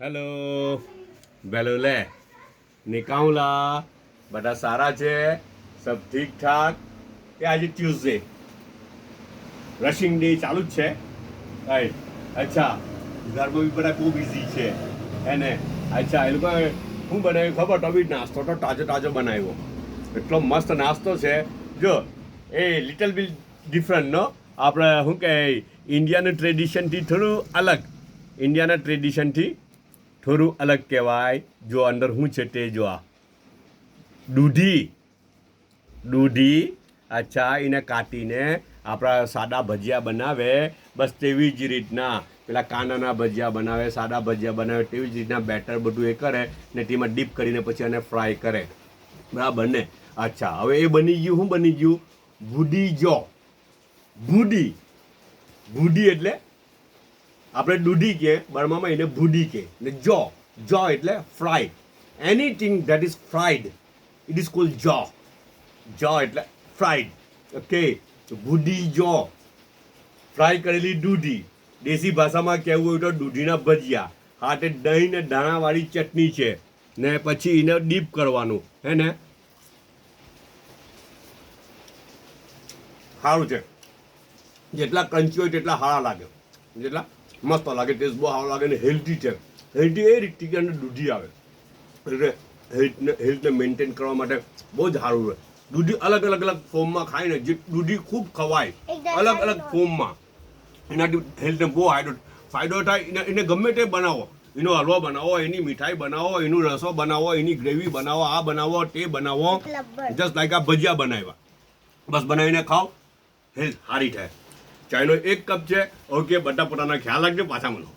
hello बेलोले निकाऊला बड़ा सारा छे सब ठीक ठाक કે આજે ટ્યુઝડે રશિંગ ડે ચાલુ જ છે રાઈટ અચ્છા ઘરમાં બી બધા બહુ બિઝી છે હે ને અચ્છા એ લોકો શું બનાવ્યું ખબર તો બી નાસ્તો તો તાજો તાજો બનાવ્યો એટલો મસ્ત નાસ્તો છે જો એ લિટલ બિટ ડિફરન્ટ નો આપણે શું કહે ઇન્ડિયાનું ટ્રેડિશનથી થોડું અલગ ઇન્ડિયાના ટ્રેડિશનથી થોડું અલગ કહેવાય જો અંદર શું છે તે જો આ દૂધી અચ્છા એને કાઢીને આપણા સાદા ભજીયા બનાવે બસ તેવી જ રીતના પેલા કાંદાના ભજીયા બનાવે સાદા ભજીયા બનાવે તેવી જ રીતના બેટર બધું એ કરે ને તેમાં ડીપ કરીને પછી એને ફ્રાય કરે બરાબર ને અચ્છા હવે એ બની ગયું શું બની ગયું ભૂડી એટલે આપણે દૂધી કે બર્મામાં એને ભૂડી કે ને જો એટલે fried anything that is fried it is called જો એટલે ફ્રાઈડ ઓકે ભૂડી જો ફ્રાય કરેલી દૂધી દેશી ભાષામાં કહેવું હોય તો દૂધીના ભજીયા હાથે દહીં ને દાણાવાળી ચટણી છે ને પછી એને ડીપ કરવાનું હે ને સારું છે જેટલા ક્રંચી હોય તેટલા સારા લાગે જેટલા મસ્ત લાગે ટેસ્ટ બહુ સારો લાગે ને હેલ્ધી છે હેલ્ધી એ રીતથી કે અંદર દૂધી આવે એટલે હેલ્થને મેન્ટેન કરવા માટે બહુ જ સારું રહે દૂધી અલગ ફોર્મમાં ખાય ને જે દૂધી ખૂબ ખવાય અલગ ફોર્મમાં એનાથી હેલ્થને બહુ ફાયદો થાય એને ગમે તે બનાવો એનો હલવો બનાવો એની મીઠાઈ બનાવો એનું રસો બનાવો એની ગ્રેવી બનાવો આ બનાવો તે બનાવો જસ્ટ લાઈક આ ભજીયા બનાવ્યા બસ બનાવીને ખાઓ હેલ્થ સારી થાય ચાયનો 1 કપ છે ઓકે બધા પોતાના ખ્યાલ રાખજો પાછા મળો